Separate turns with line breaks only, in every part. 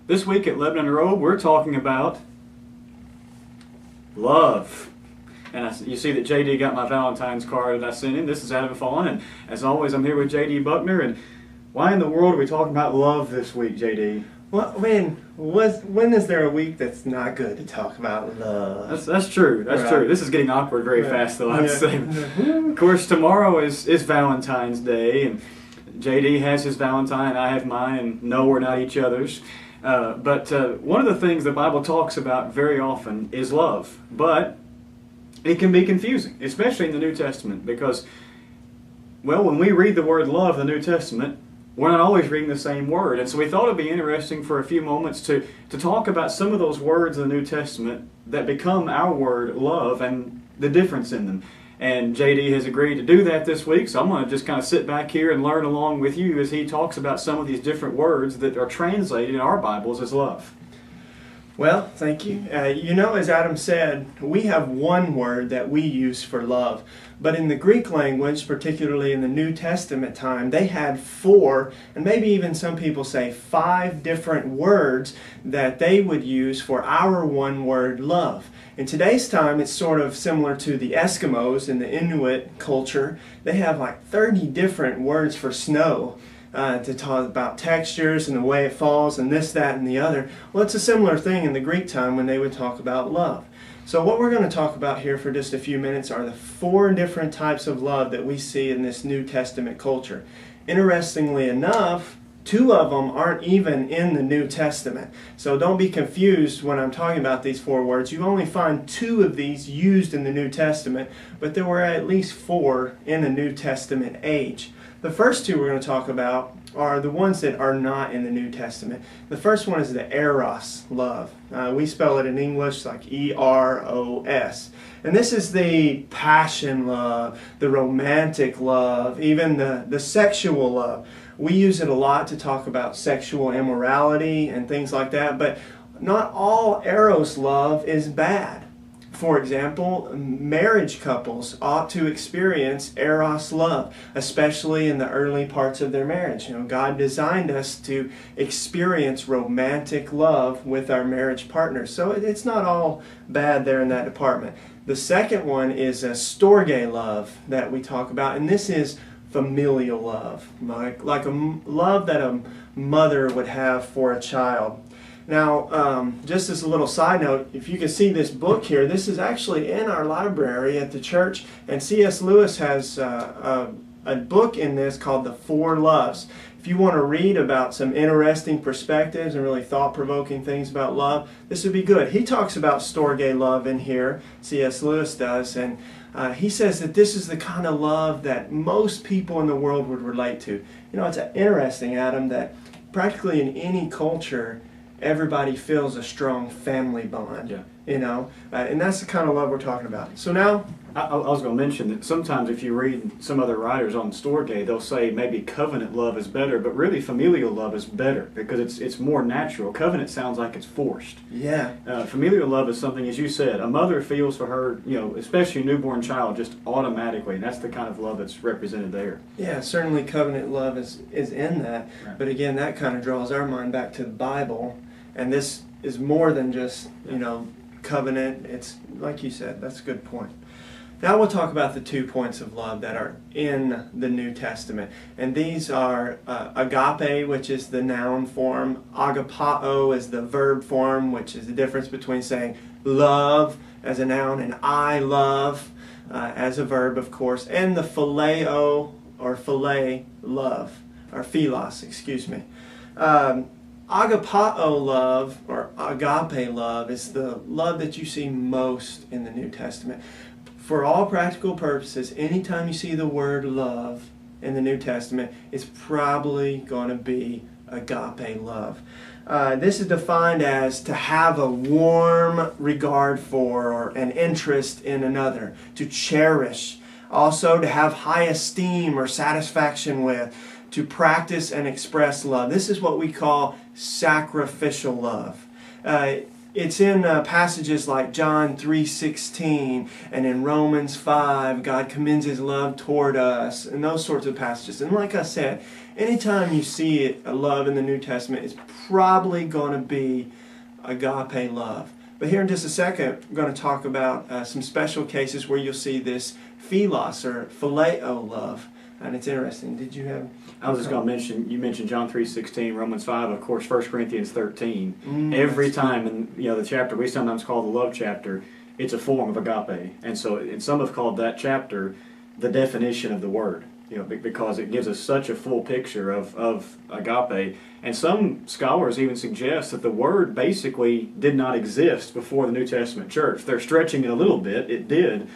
This week at Lebanon Road, we're talking about love. And you see that JD got my Valentine's card that I sent him. This is Adam Fawn, and as always, I'm here with JD Buckner. And why in the world are we talking about love this week, JD?
Well, when is there a week that's not good to talk about love?
That's true. That's
Right.
true. This is getting awkward very fast, though, I'd say. Of course, tomorrow is Valentine's Day, and JD has his Valentine, I have mine, and no, we're not each other's. But one of the things the Bible talks about very often is love. But it can be confusing, especially in the New Testament, because, well, when we read the word love in the New Testament, we're not always reading the same word. And so we thought it'd be interesting for a few moments to talk about some of those words in the New Testament that become our word love and the difference in them. And JD has agreed to do that this week, so I'm going to just kind of sit back here and learn along with you as he talks about some of these different words that are translated in our Bibles as love.
Well, thank you. As Adam said, we have one word that we use for love. But in the Greek language, particularly in the New Testament time, they had 4, and maybe even some people say 5 different words that they would use for our one word love. In today's time, it's sort of similar to the Eskimos in the Inuit culture. They have like 30 different words for snow. To talk about textures and the way it falls and this, that, and the other. Well, it's a similar thing in the Greek time when they would talk about love. So what we're going to talk about here for just a few minutes are the 4 different types of love that we see in this New Testament culture. Interestingly enough, 2 of them aren't even in the New Testament. So don't be confused when I'm talking about these 4 words. You only find 2 of these used in the New Testament, but there were at least 4 in the New Testament age. The first 2 we're going to talk about are the ones that are not in the New Testament. The first one is the eros love. We spell it in English like E-R-O-S. And this is the passion love, the romantic love, even the sexual love. We use it a lot to talk about sexual immorality and things like that, but not all eros love is bad. For example, marriage couples ought to experience eros love, especially in the early parts of their marriage. God designed us to experience romantic love with our marriage partners. So it's not all bad there in that department. The second one is a storge love that we talk about, and this is familial love, like a love that a mother would have for a child. Now, just as a little side note, if you can see this book here, this is actually in our library at the church, and C.S. Lewis has a book in this called The 4 Loves. If you want to read about some interesting perspectives and really thought-provoking things about love, this would be good. He talks about storge love in here, C.S. Lewis does, and he says that this is the kind of love that most people in the world would relate to. It's interesting, Adam, that practically in any culture, everybody feels a strong family bond, and that's the kind of love we're talking about. So now,
I was going to mention that sometimes if you read some other writers on storge, they'll say maybe covenant love is better, but really familial love is better because it's more natural. Covenant sounds like it's forced.
Yeah.
Familial love is something, as you said, a mother feels for her, especially a newborn child, just automatically. And that's the kind of love that's represented there.
Yeah, certainly covenant love is in that. Right. But again, that kind of draws our mind back to the Bible. And this is more than just, covenant. It's, like you said, that's a good point. Now we'll talk about the 2 points of love that are in the New Testament. And these are agape, which is the noun form. Agapao is the verb form, which is the difference between saying love as a noun and I love as a verb, of course. And the phileo, or philia love, or philos, excuse me. Agapao love, or agape love, is the love that you see most in the New Testament. For all practical purposes, anytime you see the word love in the New Testament, it's probably going to be agape love. This is defined as to have a warm regard for or an interest in another, to cherish, also to have high esteem or satisfaction with, to practice and express love. This is what we call sacrificial love. It's in passages like John 3:16 and in Romans 5, God commends His love toward us, and those sorts of passages. And like I said, anytime you see love in the New Testament, it's probably going to be agape love. But here in just a second, we're going to talk about some special cases where you'll see this philos or phileo love. And it's interesting. Did you have...
I was just going to mention, you mentioned John 3:16, Romans 5, of course, 1 Corinthians 13. Every time in the chapter we sometimes call the love chapter, it's a form of agape. And some have called that chapter the definition of the word, because it gives us such a full picture of agape. And some scholars even suggest that the word basically did not exist before the New Testament church. They're stretching it a little bit. It did.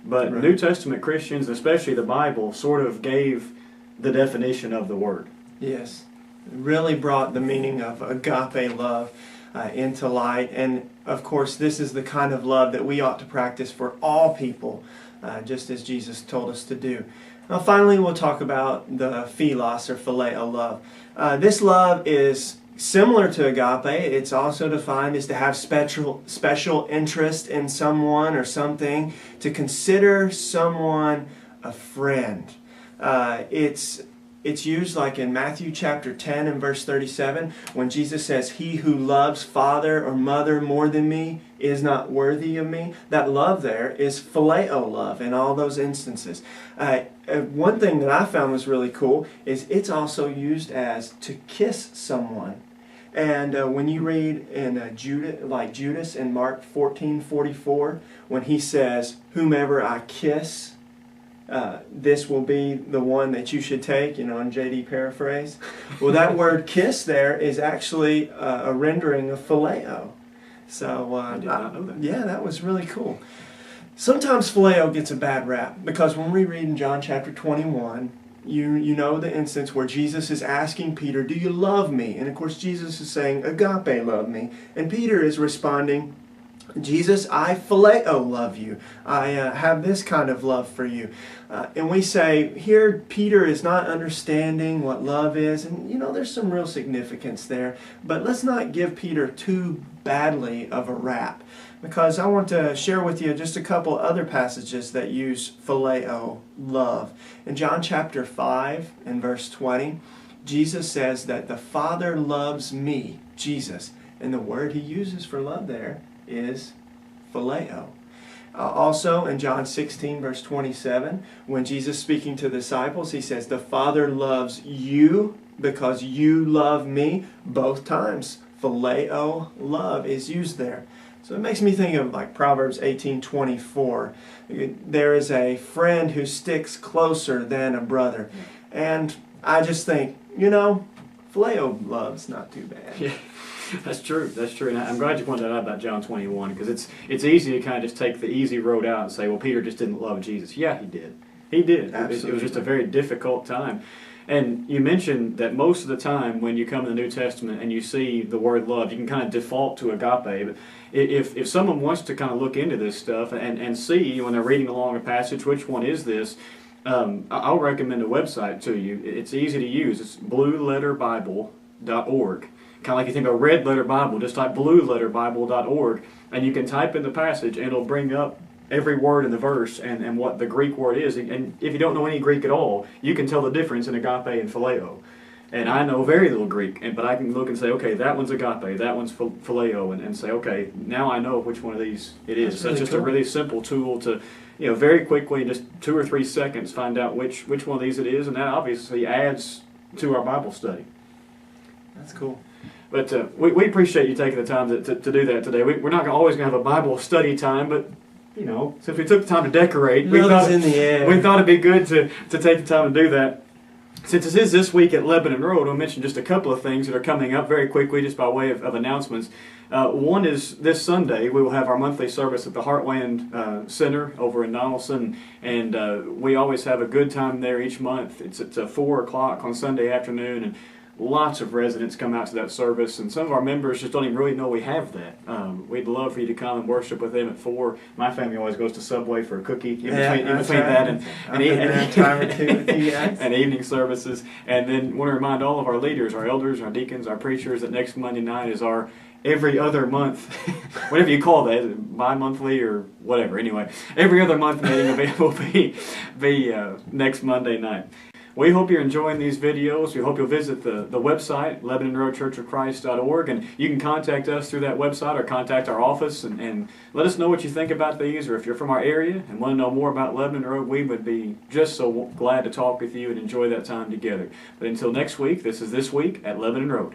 But right. New Testament Christians, especially the Bible, sort of gave the definition of the word.
Yes. It really brought the meaning of agape love into light. And of course, this is the kind of love that we ought to practice for all people, just as Jesus told us to do. Now, finally, we'll talk about the philos or phileo love. This love is similar to agape. It's also defined as to have special interest in someone or something, to consider someone a friend. It's used like in Matthew chapter 10 and verse 37 when Jesus says, "He who loves father or mother more than me is not worthy of me." That love there is phileo love in all those instances. One thing that I found was really cool is it's also used as to kiss someone. And when you read in Judas in Mark 14:44, when he says, "Whomever I kiss, this will be the one that you should take," in JD paraphrase. Well, that word kiss there is actually a rendering of phileo. So,
I did not know that.
Yeah, that was really cool. Sometimes phileo gets a bad rap, because when we read in John chapter 21, you know the instance where Jesus is asking Peter, "Do you love me?" And of course Jesus is saying, "Agape love me." And Peter is responding, "Jesus, I phileo love you. I have this kind of love for you." And we say, here Peter is not understanding what love is. And there's some real significance there. But let's not give Peter too badly of a rap, because I want to share with you just a couple other passages that use phileo love. In John chapter 5 and verse 20, Jesus says that the Father loves me, Jesus. And the word he uses for love there is phileo. Also in John 16 verse 27, when Jesus speaking to the disciples, he says, "The Father loves you because you love me." Both times phileo love is used there. So it makes me think of like Proverbs 18:24. There is a friend who sticks closer than a brother. And I just think, phileo love's not too bad.
Yeah. That's true. And I'm glad you pointed that out about John 21, because it's easy to kind of just take the easy road out and say, well, Peter just didn't love Jesus. Yeah, he did. He did. Absolutely. It was just a very difficult time. And you mentioned that most of the time when you come to the New Testament and you see the word love, you can kind of default to agape. But if someone wants to kind of look into this stuff and see when they're reading along a passage, which one is this, I'll recommend a website to you. It's easy to use. It's blueletterbible.org. Kind of like you think of a red letter Bible, just type blueletterbible.org, and you can type in the passage and it'll bring up every word in the verse and what the Greek word is. And if you don't know any Greek at all, you can tell the difference in agape and phileo. And I know very little Greek, but I can look and say, okay, that one's agape, that one's phileo, and say, okay, now I know which one of these it is. So it's just a really simple tool to, very quickly, in just 2 or 3 seconds, find out which one of these it is, and that obviously adds to our Bible study.
That's cool.
But we appreciate you taking the time to do that today. We're not always going to have a Bible study time, but since we took the time to decorate, we thought it'd be good to take the time to do that. Since this is this week at Lebanon Road, I'll mention just a couple of things that are coming up very quickly, just by way of announcements. One is this Sunday, we will have our monthly service at the Heartland Center over in Donaldson, and we always have a good time there each month. It's at 4 o'clock on Sunday afternoon, and lots of residents come out to that service, and some of our members just don't even really know we have that. We'd love for you to come and worship with them at 4. My family always goes to Subway for a cookie in between that and evening services. And then want to remind all of our leaders, our elders, our deacons, our preachers, that next Monday night is our every other month, whatever you call that, bi-monthly or whatever. Anyway, every other month meeting will be next Monday night. we hope you're enjoying these videos. We hope you'll visit the website, LebanonRoadChurchOfChrist.org, and you can contact us through that website or contact our office and let us know what you think about these, or if you're from our area and want to know more about Lebanon Road, we would be just so glad to talk with you and enjoy that time together. But until next week, this is This Week at Lebanon Road.